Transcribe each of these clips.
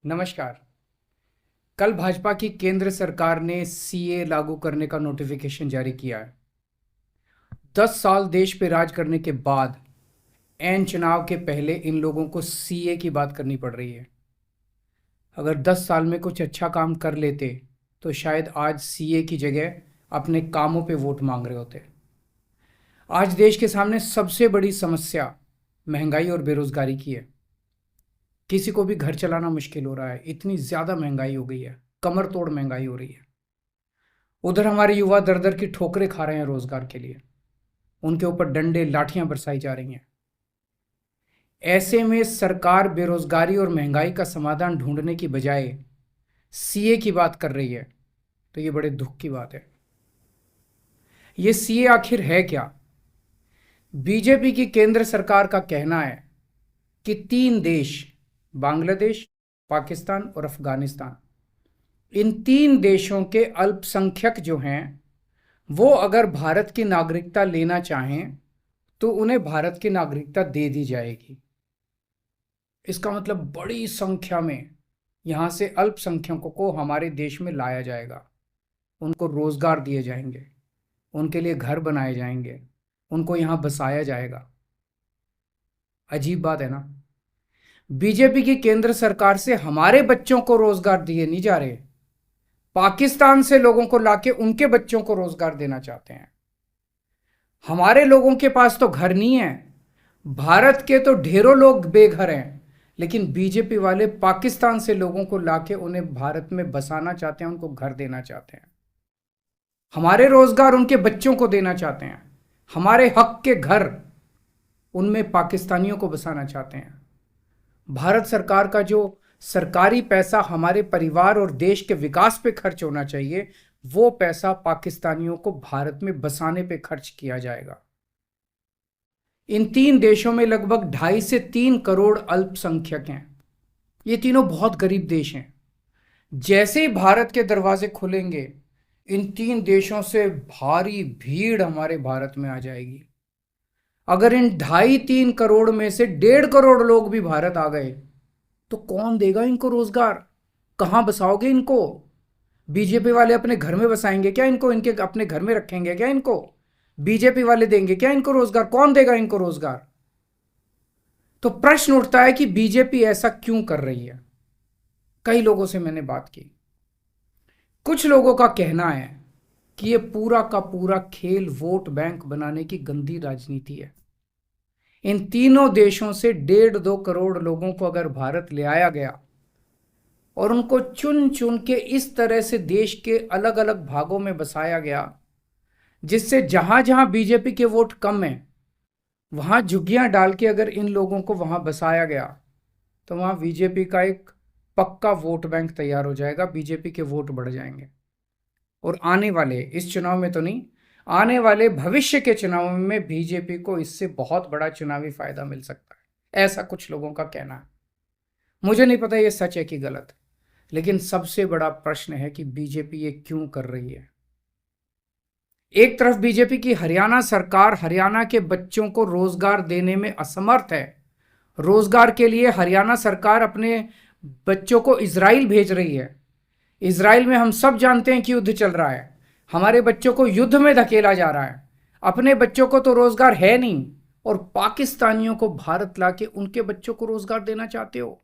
नमस्कार। कल भाजपा की केंद्र सरकार ने सीए लागू करने का नोटिफिकेशन जारी किया है। 10 साल देश पे राज करने के बाद एन चुनाव के पहले इन लोगों को सीए की बात करनी पड़ रही है। अगर 10 साल में कुछ अच्छा काम कर लेते तो शायद आज सीए की जगह अपने कामों पे वोट मांग रहे होते। आज देश के सामने सबसे बड़ी समस्या महंगाई और बेरोजगारी की है। किसी को भी घर चलाना मुश्किल हो रहा है, इतनी ज्यादा महंगाई हो गई है, कमर तोड़ महंगाई हो रही है। उधर हमारे युवा दर दर की ठोकरें खा रहे हैं रोजगार के लिए, उनके ऊपर डंडे लाठियां बरसाई जा रही हैं। ऐसे में सरकार बेरोजगारी और महंगाई का समाधान ढूंढने की बजाय सीए की बात कर रही है, तो ये बड़े दुख की बात है। ये सीए आखिर है क्या? बीजेपी की केंद्र सरकार का कहना है कि 3 देश, बांग्लादेश, पाकिस्तान और अफगानिस्तान, इन 3 देशों के अल्पसंख्यक जो हैं वो अगर भारत की नागरिकता लेना चाहें तो उन्हें भारत की नागरिकता दे दी जाएगी। इसका मतलब बड़ी संख्या में यहां से अल्पसंख्यकों को हमारे देश में लाया जाएगा, उनको रोजगार दिए जाएंगे, उनके लिए घर बनाए जाएंगे, उनको यहां बसाया जाएगा। अजीब बात है ना। बीजेपी की केंद्र सरकार से हमारे बच्चों को रोजगार दिए नहीं जा रहे, पाकिस्तान से लोगों को लाके उनके बच्चों को रोजगार देना चाहते हैं। हमारे लोगों के पास तो घर नहीं है, भारत के तो ढेरों लोग बेघर हैं, लेकिन बीजेपी वाले पाकिस्तान से लोगों को लाके उन्हें भारत में बसाना चाहते हैं, उनको घर देना चाहते हैं। हमारे रोजगार उनके बच्चों को देना चाहते हैं, हमारे हक के घर उनमें पाकिस्तानियों को बसाना चाहते हैं। भारत सरकार का जो सरकारी पैसा हमारे परिवार और देश के विकास पे खर्च होना चाहिए, वो पैसा पाकिस्तानियों को भारत में बसाने पे खर्च किया जाएगा। इन 3 देशों में लगभग 2.5 से 3 करोड़ अल्पसंख्यक हैं। ये तीनों बहुत गरीब देश हैं। जैसे ही भारत के दरवाजे खुलेंगे, इन 3 देशों से भारी भीड़ हमारे भारत में आ जाएगी। अगर इन 2.5-3 करोड़ में से 1.5 करोड़ लोग भी भारत आ गए तो कौन देगा इनको रोजगार? कहां बसाओगे इनको? बीजेपी वाले अपने घर में बसाएंगे क्या इनको? इनके अपने घर में रखेंगे क्या इनको? बीजेपी वाले देंगे क्या इनको रोजगार? कौन देगा इनको रोजगार? तो प्रश्न उठता है कि बीजेपी ऐसा क्यों कर रही है। कई लोगों से मैंने बात की, कुछ लोगों का कहना है कि यह पूरा का पूरा खेल वोट बैंक बनाने की गंदी राजनीति है। इन तीनों देशों से 1.5-2 करोड़ लोगों को अगर भारत ले आया गया और उनको चुन चुन के इस तरह से देश के अलग अलग भागों में बसाया गया, जिससे जहां जहां बीजेपी के वोट कम है वहां झुग्गियां डाल के अगर इन लोगों को वहां बसाया गया तो वहां बीजेपी का एक पक्का वोट बैंक तैयार हो जाएगा, बीजेपी के वोट बढ़ जाएंगे। और आने वाले इस चुनाव में तो नहीं, आने वाले भविष्य के चुनाव में बीजेपी को इससे बहुत बड़ा चुनावी फायदा मिल सकता है, ऐसा कुछ लोगों का कहना है। मुझे नहीं पता ये सच है कि गलत, लेकिन सबसे बड़ा प्रश्न है कि बीजेपी ये क्यों कर रही है। एक तरफ बीजेपी की हरियाणा सरकार हरियाणा के बच्चों को रोजगार देने में असमर्थ है। रोजगार के लिए हरियाणा सरकार अपने बच्चों को इजराइल भेज रही है। इजराइल में हम सब जानते हैं कि युद्ध चल रहा है, हमारे बच्चों को युद्ध में धकेला जा रहा है। अपने बच्चों को तो रोजगार है नहीं और पाकिस्तानियों को भारत लाके उनके बच्चों को रोजगार देना चाहते हो।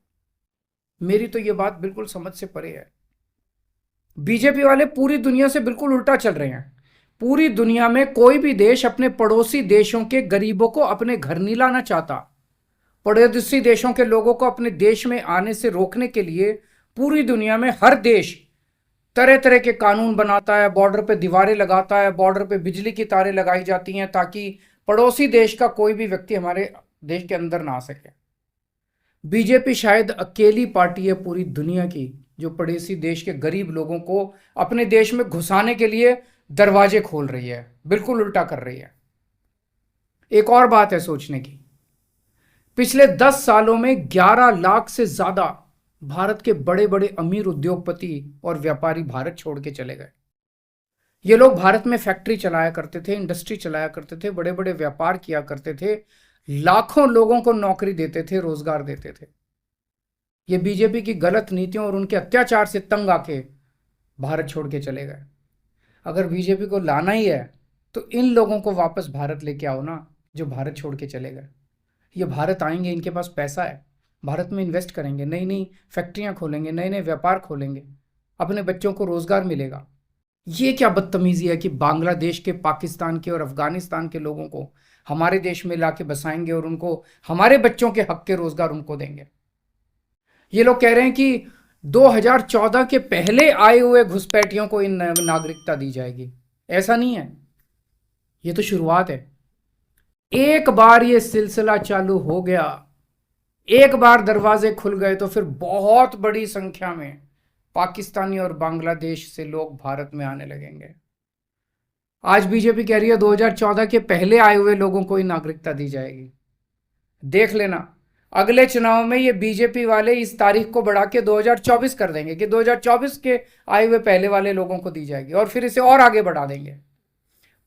मेरी तो यह बात बिल्कुल समझ से परे है। बीजेपी वाले पूरी दुनिया से बिल्कुल उल्टा चल रहे हैं। पूरी दुनिया में कोई भी देश अपने पड़ोसी देशों के गरीबों को अपने घर नहीं लाना चाहता। पड़ोसी देशों के लोगों को अपने देश में आने से रोकने के लिए पूरी दुनिया में हर देश तरह तरह के कानून बनाता है, बॉर्डर पे दीवारें लगाता है, बॉर्डर पे बिजली की तारें लगाई जाती हैं ताकि पड़ोसी देश का कोई भी व्यक्ति हमारे देश के अंदर ना आ सके। बीजेपी शायद अकेली पार्टी है पूरी दुनिया की जो पड़ोसी देश के गरीब लोगों को अपने देश में घुसाने के लिए दरवाजे खोल रही है, बिल्कुल उल्टा कर रही है। एक और बात है सोचने की, पिछले 10 सालों में 11 लाख से ज्यादा भारत के बड़े बड़े अमीर उद्योगपति और व्यापारी भारत छोड़ के चले गए। ये लोग भारत में फैक्ट्री चलाया करते थे, इंडस्ट्री चलाया करते थे, बड़े बड़े व्यापार किया करते थे, लाखों लोगों को नौकरी देते थे, रोजगार देते थे। ये बीजेपी की गलत नीतियों और उनके अत्याचार से तंग आके भारत छोड़ के चले गए। अगर बीजेपी को लाना ही है तो इन लोगों को वापस भारत लेके आओ ना, जो भारत छोड़ के चले गए। ये भारत आएंगे, इनके पास पैसा है, भारत में इन्वेस्ट करेंगे, नई नई फैक्ट्रियां खोलेंगे, नए नए व्यापार खोलेंगे, अपने बच्चों को रोजगार मिलेगा। ये क्या बदतमीजी है कि बांग्लादेश के, पाकिस्तान के और अफगानिस्तान के लोगों को हमारे देश में लाके बसाएंगे और उनको हमारे बच्चों के हक के रोजगार उनको देंगे। ये लोग कह रहे हैं कि 2014 के पहले आए हुए घुसपैठियों को इन नागरिकता दी जाएगी। ऐसा नहीं है, ये तो शुरुआत है। एक बार ये सिलसिला चालू हो गया, एक बार दरवाजे खुल गए तो फिर बहुत बड़ी संख्या में पाकिस्तानी और बांग्लादेश से लोग भारत में आने लगेंगे। आज बीजेपी कह रही है 2014 के पहले आए हुए लोगों को ही नागरिकता दी जाएगी। देख लेना, अगले चुनाव में ये बीजेपी वाले इस तारीख को बढ़ा के 2024 कर देंगे कि 2024 के आए हुए पहले वाले लोगों को दी जाएगी, और फिर इसे और आगे बढ़ा देंगे।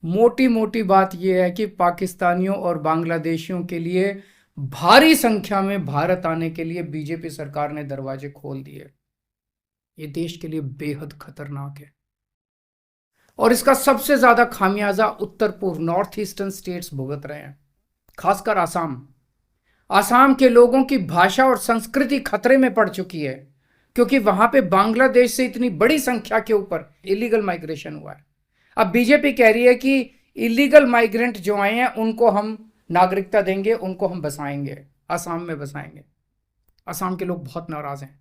मोटी मोटी बात यह है कि पाकिस्तानियों और बांग्लादेशियों के लिए भारी संख्या में भारत आने के लिए बीजेपी सरकार ने दरवाजे खोल दिए। ये देश के लिए बेहद खतरनाक है, और इसका सबसे ज्यादा खामियाजा उत्तर पूर्व, नॉर्थ ईस्टर्न स्टेट्स भुगत रहे हैं, खासकर आसाम। आसाम के लोगों की भाषा और संस्कृति खतरे में पड़ चुकी है, क्योंकि वहां पे बांग्लादेश से इतनी बड़ी संख्या के ऊपर इलीगल माइग्रेशन हुआ है। अब बीजेपी कह रही है कि इलीगल माइग्रेंट जो आए हैं उनको हम नागरिकता देंगे, उनको हम बसाएंगे, आसाम में बसाएंगे। आसाम के लोग बहुत नाराज हैं।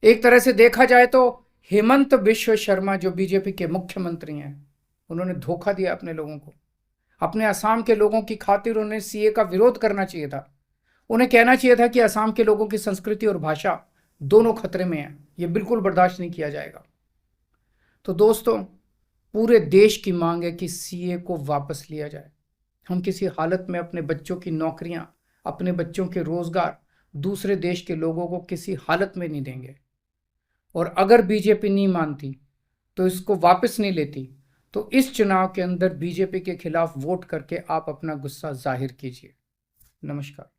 एक तरह से देखा जाए तो हेमंत बिश्व शर्मा जो बीजेपी के मुख्यमंत्री हैं, उन्होंने धोखा दिया अपने लोगों को। अपने असम के लोगों की खातिर उन्हें सीए का विरोध करना चाहिए था। उन्हें कहना चाहिए था कि असम के लोगों की संस्कृति और भाषा दोनों खतरे में है, ये बिल्कुल बर्दाश्त नहीं किया जाएगा। तो दोस्तों, पूरे देश की मांग है कि सीए को वापस लिया जाए। हम किसी हालत में अपने बच्चों की नौकरियां, अपने बच्चों के रोजगार दूसरे देश के लोगों को किसी हालत में नहीं देंगे। और अगर बीजेपी नहीं मानती तो इसको वापस नहीं लेती, तो इस चुनाव के अंदर बीजेपी के खिलाफ वोट करके आप अपना गुस्सा जाहिर कीजिए। नमस्कार।